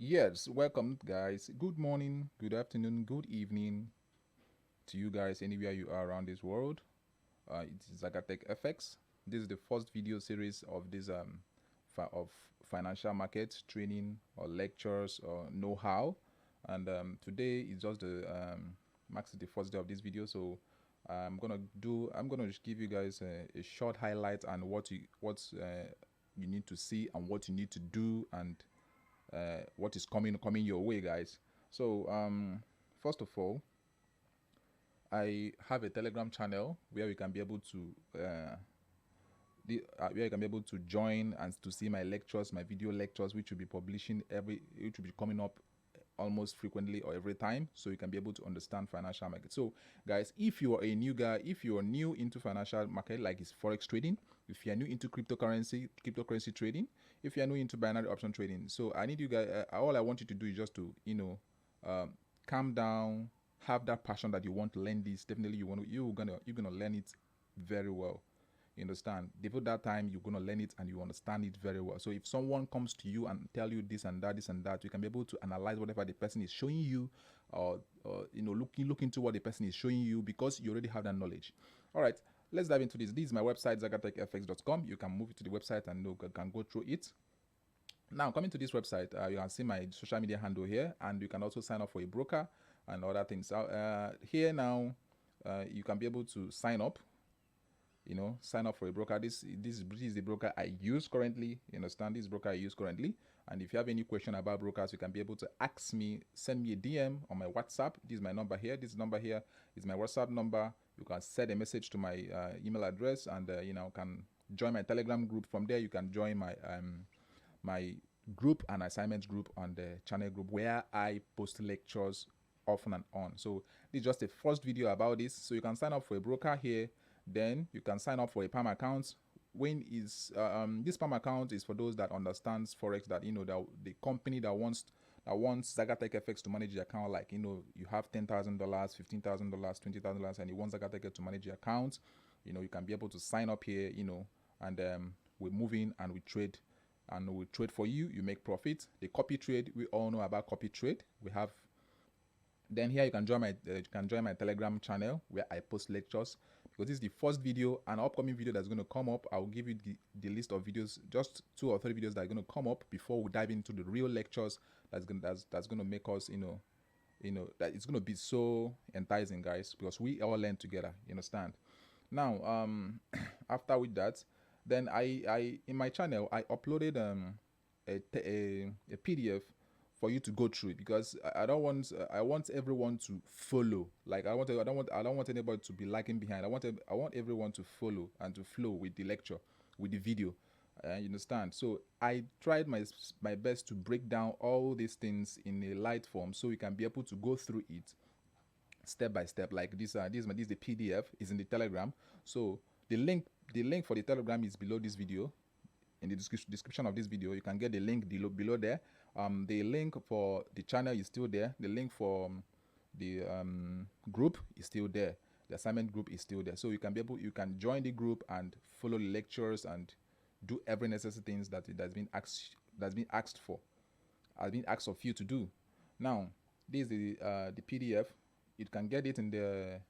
Yes, welcome guys. Good morning, good afternoon, good evening to you guys anywhere you are around this world. It's Zagatech FX. This is the first video series of this of financial market training or lectures or know-how. And today is just the marks the first day of this video. So I'm gonna just give you guys a short highlight and what's you need to see and what you need to do and what is coming your way, guys. So first of all, I have a Telegram channel where you can be able to where you can be able to join and to see my lectures, my video lectures, which will be which will be coming up almost frequently or every time, so you can be able to understand financial market. So guys, if you are a new guy, if you are new into financial market like it's forex trading, if you are new into cryptocurrency trading, if you are new into binary option trading, so I need you guys, all I want you to do is just to um, calm down, have that passion that you want to learn this. Definitely you're gonna learn it very well. You understand? Devote that time, you're gonna learn it and you understand it very well. So if someone comes to you and tell you this and that, you can be able to analyze whatever the person is showing you, or look into what the person is showing you because you already have that knowledge. All right, let's dive into this. This is my website, zagatechfx.com. You can move to the website and you can go through it. Now, coming to this website, you can see my social media handle here, and you can also sign up for a broker and other things. Here now, you can be able to sign up, sign up for a broker. This is the broker I use currently. You understand? This broker I use currently. And if you have any question about brokers, you can be able to ask me, send me a DM on my WhatsApp. This is my number here. This number here is my WhatsApp number. You can send a message to my email address, and can join my Telegram group. From there, you can join my group and assignment group on the channel group where I post lectures often and on. So this is just a first video about this. So you can sign up for a broker here. Then you can sign up for a PAM account. This PAM account is for those that understands forex, that that the company that wants Zagatech FX to manage the account, like you have $10,000, $15,000, $20,000, and you want Zagatech to manage your account. You can be able to sign up here, and we move in and we trade, for you. You make profit. The copy trade, we all know about copy trade. We have. Then here you can join my Telegram channel where I post lectures, because this is the first video. An upcoming video that's going to come up, I'll give you the list of videos, just 2 or 3 videos that are going to come up before we dive into the real lectures. That's going to make us that it's going to be so enticing, guys, because we all learn together. You understand? Now after with that, then I in my channel I uploaded a PDF for you to go through it, because I want everyone to follow. Like I don't want anybody to be lagging behind. I want everyone to follow and to flow with the lecture, with the video. You understand? So I tried my best to break down all these things in a light form, so you can be able to go through it step by step. Like this is the PDF, is in the Telegram. So the link for the Telegram is below this video, in the description of this video. You can get the link below there. The link for the channel is still there. The link for the group is still there. The assignment group is still there. So you can join the group and follow the lectures and do every necessary things that's been asked of you to do. Now, this is the PDF. You can get it in the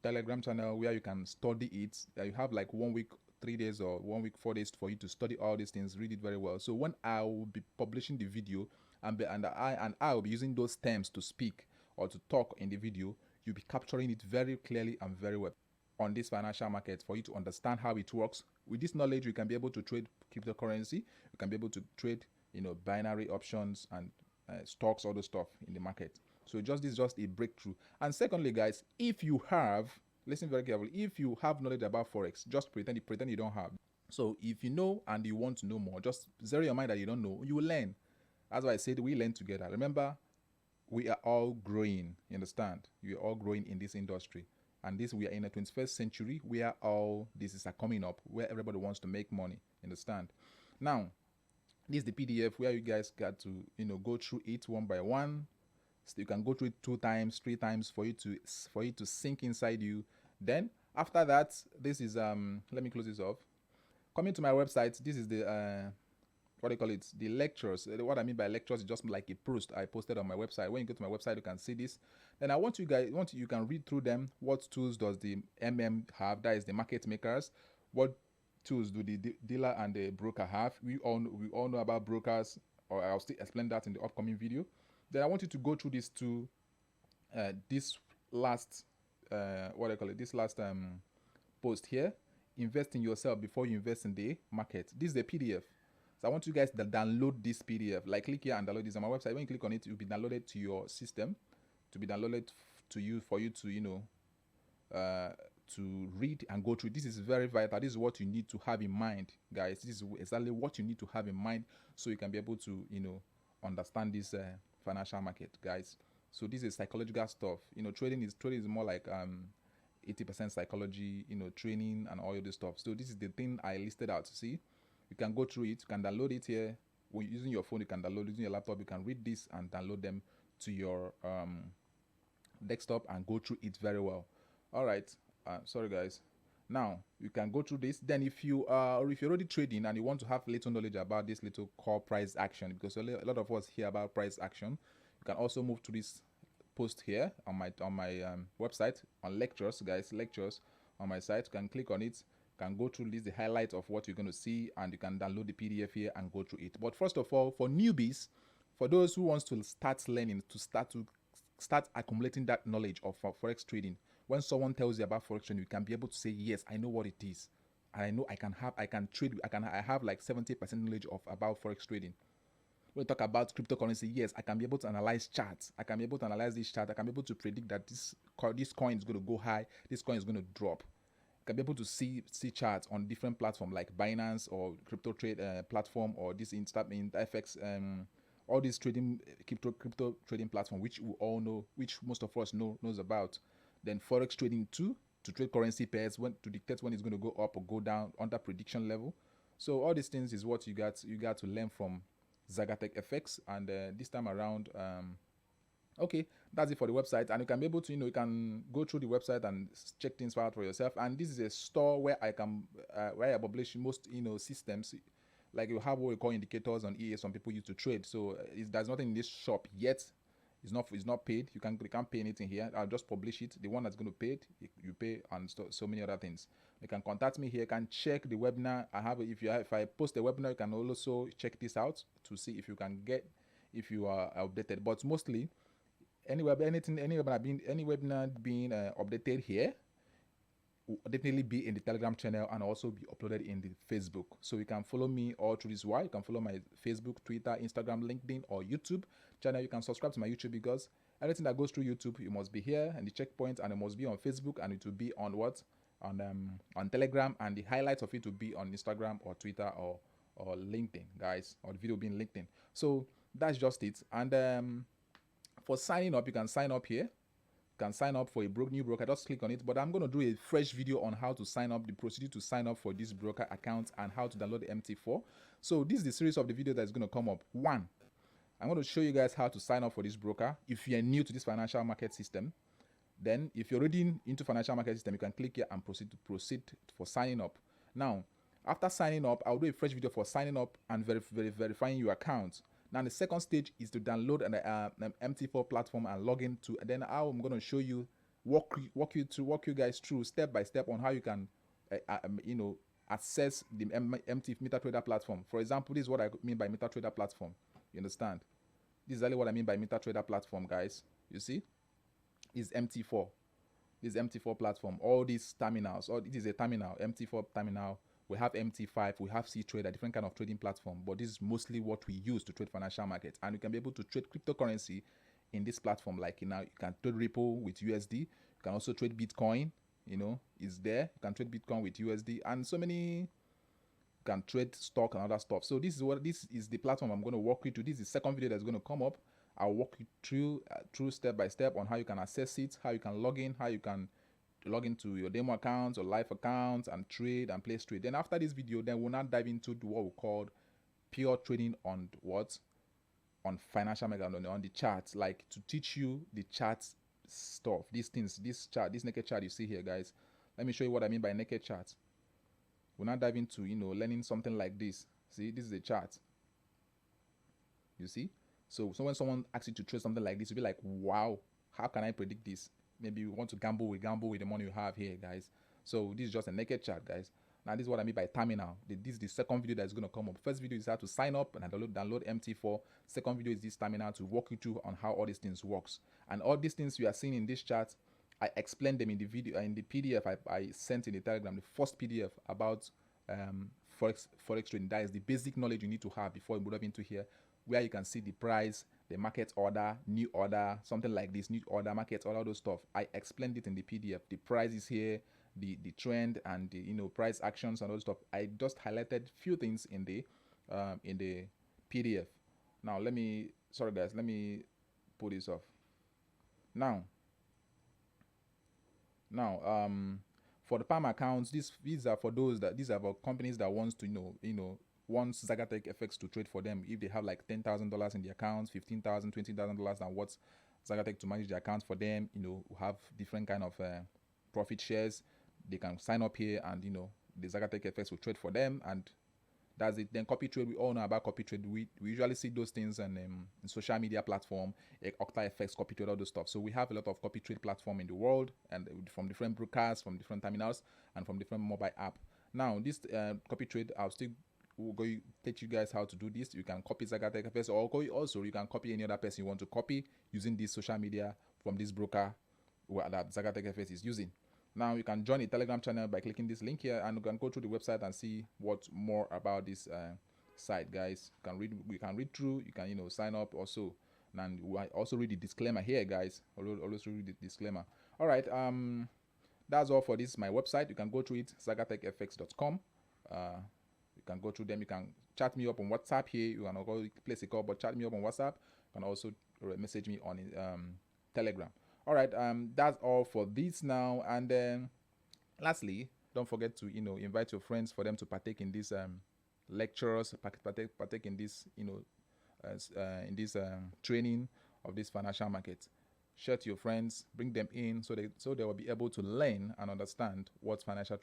Telegram channel, where you can study it. You have like 1 week, 3 days, or 1 week, 4 days for you to study all these things, read it very well. So when I will be publishing the video, I will be using those terms to speak or to talk in the video, you'll be capturing it very clearly and very well on this financial market, for you to understand how it works. With this knowledge, you can be able to trade cryptocurrency. You can be able to trade binary options and stocks, all the stuff in the market. So this is just a breakthrough. And secondly, guys, if you have, listen very carefully, if you have knowledge about forex, just pretend you don't have. So if you know and you want to know more, just zero your mind that you don't know. You will learn. As I said, we learn together. Remember, we are all growing. You understand? We are all growing in this industry. And we are in the 21st century where all this is coming up, where everybody wants to make money. You understand? Now, this is the PDF where you guys got to go through it one by one. So you can go through it 2 times, 3 times for you to sink inside you. Then after that, this is let me close this off. Coming to my website, this is the what do you call it, the lectures. What I mean by lectures is just like a post I posted on my website. When you go to my website, you can see this. Then I want you guys, you can read through them. What tools does the have? That is the market makers. What tools do the dealer and the broker have? We all know about brokers, or I'll still explain that in the upcoming video. Then I want you to go through these two, this last, what do I call it, this last post here. Invest in yourself before you invest in the market. This is a PDF. So I want you guys to download this PDF. Like, click here and download this on my website. When you click on it, it will be downloaded to your system, to be downloaded to you, for you to, you know, to read and go through. This is very vital. This is what you need to have in mind, guys. This is exactly what you need to have in mind, so you can be able to, you know, understand this financial market, guys. So this is psychological stuff. You know, trading is more like 80% psychology, you know, training and all of this stuff. So this is the thing I listed out. See, you can go through it, you can download it here. When you're using your phone, you can download it. Using your laptop, you can read this and download them to your desktop and go through it very well. All right, sorry guys. Now you can go through this. Then if you or if you're already trading and you want to have little knowledge about this little call price action, because a lot of us hear about price action, you can also move to this post here on my website on lectures, guys. Lectures on my site. You can click on it, can go through this, the highlight of what you're going to see, and you can download the PDF here and go through it. But first of all, for newbies, for those who wants to start learning, to start accumulating that knowledge of forex trading, when someone tells you about forex trading, you can be able to say, yes, I know what it is, and I know I have like 70% knowledge of about forex trading. When we talk about cryptocurrency, yes, I can be able to analyze charts. I can be able to analyze this chart. I can be able to predict that this coin is going to go high, this coin is going to drop. I can be able to see charts on different platforms like Binance or crypto trade platform, or this FX, all these trading crypto trading platform, which we all know, which most of us knows about. Then forex trading too, to trade currency pairs, to dictate when it's going to go up or go down under prediction level. So all these things is what you got to learn from Zagatech FX. And this time around, okay, that's it for the website. And you can be able to, you can go through the website and check things out for yourself. And this is a store where I can where I publish most systems. Like, you have what we call indicators on EA. Some people use to trade. So there's nothing in this shop yet. It's not paid. You can't pay anything here. I'll just publish it. The one that's going to pay it, you pay, and so many other things. You can contact me here. You can check the webinar I have. If I post a webinar, you can also check this out to see if you are updated. But mostly, any webinar being updated here will definitely be in the Telegram channel and also be uploaded in the Facebook. So you can follow me all through this while. You can follow my Facebook, Twitter, Instagram, LinkedIn, or YouTube channel. You can subscribe to my YouTube, because everything that goes through YouTube, you must be here and the checkpoint, and it must be on Facebook, and it will be on on Telegram, and the highlights of it will be on Instagram or Twitter or LinkedIn, guys, or the video being LinkedIn. So that's just it. And for signing up, you can sign up here. You can sign up for a new broker. Just click on it. But I'm going to do a fresh video on how to sign up, the procedure to sign up for this broker account, and how to download the MT4. So this is the series of the video that's going to come up. One, I'm going to show you guys how to sign up for this broker if you're new to this financial market system. Then, if you're already into financial market system, you can click here and proceed for signing up. Now, after signing up, I'll do a fresh video for signing up and verifying your account. Now, the second stage is to download an MT4 platform and log in to. And then I'm going to show you, walk you guys through step by step on how you can, access the MetaTrader platform. For example, this is what I mean by MetaTrader platform. You understand? This is exactly what I mean by MetaTrader platform, guys. You see? Is MT4. This MT4 platform, all these terminals, it is a terminal, MT4 terminal. We have MT5, we have C-Trader, different kind of trading platform, but this is mostly what we use to trade financial markets. And you can be able to trade cryptocurrency in this platform. Like, you can trade Ripple with USD. You can also trade Bitcoin, it's there. You can trade Bitcoin with USD, and so many. You can trade stock and other stuff. So this is the platform I'm going to walk you through. This is the second video that's going to come up. I'll walk you through step by step on how you can access it, how you can log in, how you can log into your demo accounts or live accounts and trade and place trade. Then after this video, then we'll now dive into what we call pure trading on financial market, on the charts, like to teach you the charts stuff. These things, this naked chart you see here, guys. Let me show you what I mean by naked charts. We'll now dive into learning something like this. See, this is a chart. You see? So when someone asks you to trade something like this, you'll be like, wow, how can I predict this? Maybe you want to gamble with the money you have here, guys. So this is just a naked chart, guys. Now this is what I mean by terminal. This is the second video that's going to come up. First video is how to sign up and download MT4. Second video is this terminal to walk you through on how all these things works. And all these things you are seeing in this chart, I explained them in the video, in the PDF I sent in the Telegram, the first PDF about Forex trading. That is the basic knowledge you need to have before you move up into here, where you can see the price, the market order, new order, something like this, new order, market order, all those stuff. I explained it in the PDF. The price is here, the trend, and the price actions and all those stuff. I just highlighted few things in the PDF. Now let me put this off. Now for the PAM accounts, these are for companies that wants to wants Zagatech FX to trade for them. If they have like $10,000 in the accounts, $15,000, $20,000, and what's Zagatech to manage the accounts for them, have different kind of profit shares. They can sign up here, and the Zagatech FX will trade for them, and that's it. Then copy trade, we all know about copy trade. We usually see those things on social media platform, OctaFX, copy trade, all those stuff. So we have a lot of copy trade platform in the world, and from different brokers, from different terminals, and from different mobile app. Now this copy trade, we'll go teach you guys how to do this. You can copy Zagatech FX, or also you can copy any other person you want to copy using this social media from this broker that Zagatech FX is using. Now you can join the Telegram channel by clicking this link here, and you can go through the website and see what more about this site, guys. You can read through, you can sign up also, and also read the disclaimer here, guys. Always read the disclaimer. All right, that's all for this. My website, you can go through it, zagatechfx.com. You can go through them. You can chat me up on WhatsApp here. You can go place a call, but chat me up on WhatsApp. You can also message me on Telegram. All right, that's all for this now. And then lastly, don't forget to invite your friends for them to partake in these lectures, partake in this in this training of this financial market. Share to your friends, bring them in, so they will be able to learn and understand what financial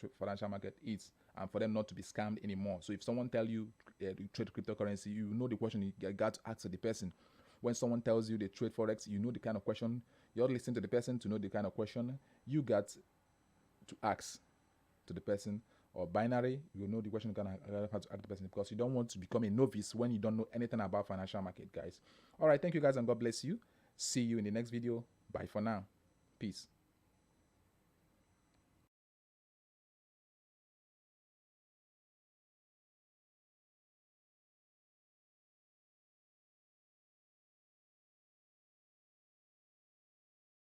market is, and for them not to be scammed anymore. So if someone tell you you trade cryptocurrency, you know the question you got to ask the person. When someone tells you they trade Forex, you know the kind of question. You're listening to the person to know the kind of question you got to ask to the person. Or binary, you know the question you can have to ask the person, because you don't want to become a novice when you don't know anything about financial market, guys. All right, thank you guys, and God bless you. See you in the next video. Bye for now. Peace.